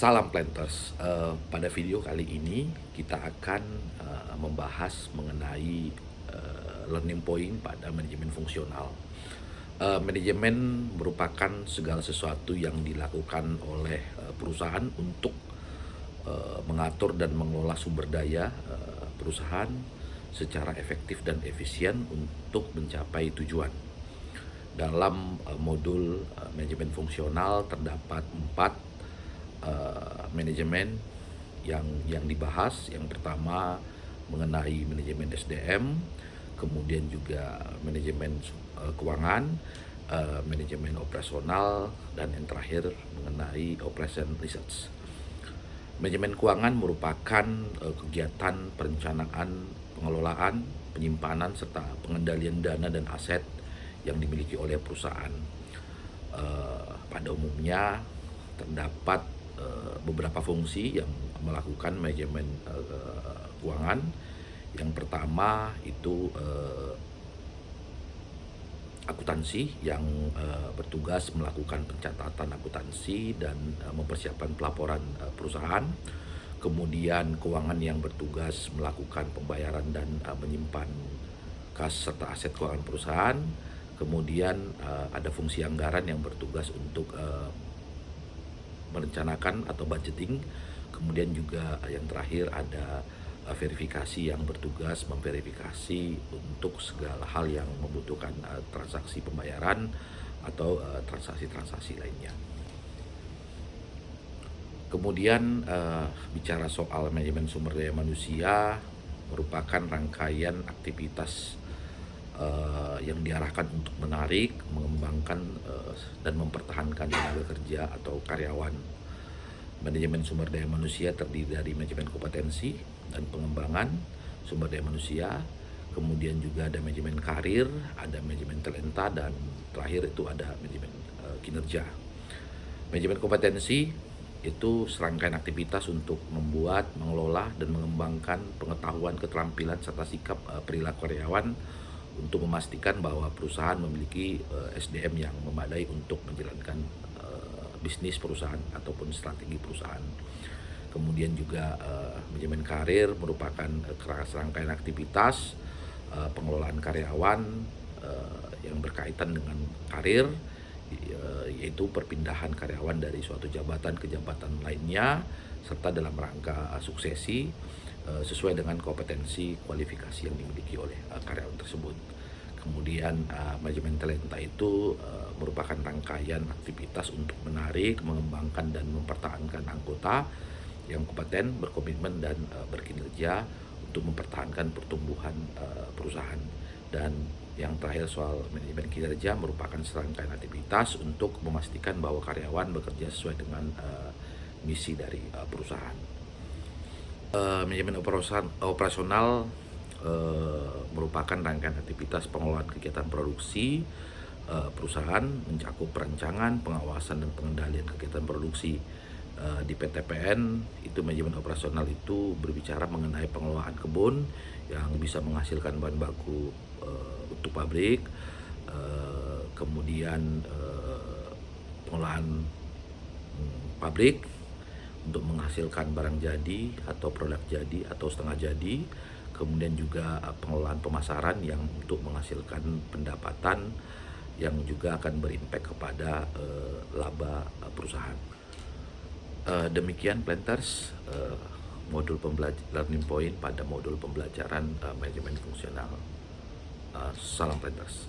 Salam Planters. Pada video kali ini kita akan membahas mengenai learning point pada manajemen fungsional. Manajemen merupakan segala sesuatu yang dilakukan oleh perusahaan untuk mengatur dan mengelola sumber daya perusahaan secara efektif dan efisien untuk mencapai tujuan. Dalam modul manajemen fungsional terdapat 4 manajemen yang dibahas. Yang pertama mengenai manajemen SDM, kemudian juga manajemen keuangan, manajemen operasional, dan yang terakhir mengenai operation research. Manajemen keuangan merupakan kegiatan perencanaan, pengelolaan, penyimpanan, serta pengendalian dana dan aset yang dimiliki oleh perusahaan. Pada umumnya terdapat beberapa fungsi yang melakukan manajemen keuangan. Yang pertama itu akuntansi yang bertugas melakukan pencatatan akuntansi dan mempersiapkan pelaporan perusahaan. Kemudian keuangan yang bertugas melakukan pembayaran dan menyimpan kas serta aset keuangan perusahaan. Kemudian ada fungsi anggaran yang bertugas untuk merencanakan atau budgeting. Kemudian juga yang terakhir ada verifikasi yang bertugas memverifikasi untuk segala hal yang membutuhkan transaksi pembayaran atau transaksi-transaksi lainnya. Kemudian bicara soal manajemen sumber daya manusia merupakan rangkaian aktivitas yang diarahkan untuk menarik, mengembangkan, dan mempertahankan tenaga kerja atau karyawan. Manajemen sumber daya manusia terdiri dari manajemen kompetensi dan pengembangan sumber daya manusia, kemudian juga ada manajemen karir, ada manajemen talenta, dan terakhir itu ada manajemen kinerja. Manajemen kompetensi itu serangkaian aktivitas untuk membuat, mengelola, dan mengembangkan pengetahuan, keterampilan, serta sikap perilaku karyawan untuk memastikan bahwa perusahaan memiliki SDM yang memadai untuk menjalankan bisnis perusahaan ataupun strategi perusahaan. Kemudian juga manajemen karir merupakan serangkaian aktivitas pengelolaan karyawan yang berkaitan dengan karir, yaitu perpindahan karyawan dari suatu jabatan ke jabatan lainnya, serta dalam rangka suksesi sesuai dengan kompetensi kualifikasi yang dimiliki oleh karyawan tersebut. Kemudian manajemen talenta itu merupakan rangkaian aktivitas untuk menarik, mengembangkan, dan mempertahankan anggota yang kompeten, berkomitmen, dan berkinerja untuk mempertahankan pertumbuhan perusahaan. Dan yang terakhir soal manajemen kinerja merupakan serangkaian aktivitas untuk memastikan bahwa karyawan bekerja sesuai dengan misi dari perusahaan. Manajemen operasional merupakan rangkaian aktivitas pengelolaan kegiatan produksi perusahaan, mencakup perancangan, pengawasan, dan pengendalian kegiatan produksi. Di PTPN itu manajemen operasional itu berbicara mengenai pengelolaan kebun yang bisa menghasilkan bahan baku untuk pabrik, kemudian pengolahan pabrik untuk menghasilkan barang jadi atau produk jadi atau setengah jadi, kemudian juga pengelolaan pemasaran yang untuk menghasilkan pendapatan yang juga akan berimpak kepada laba perusahaan. Demikian Planters modul learning point pada modul pembelajaran manajemen fungsional. Salam Planters.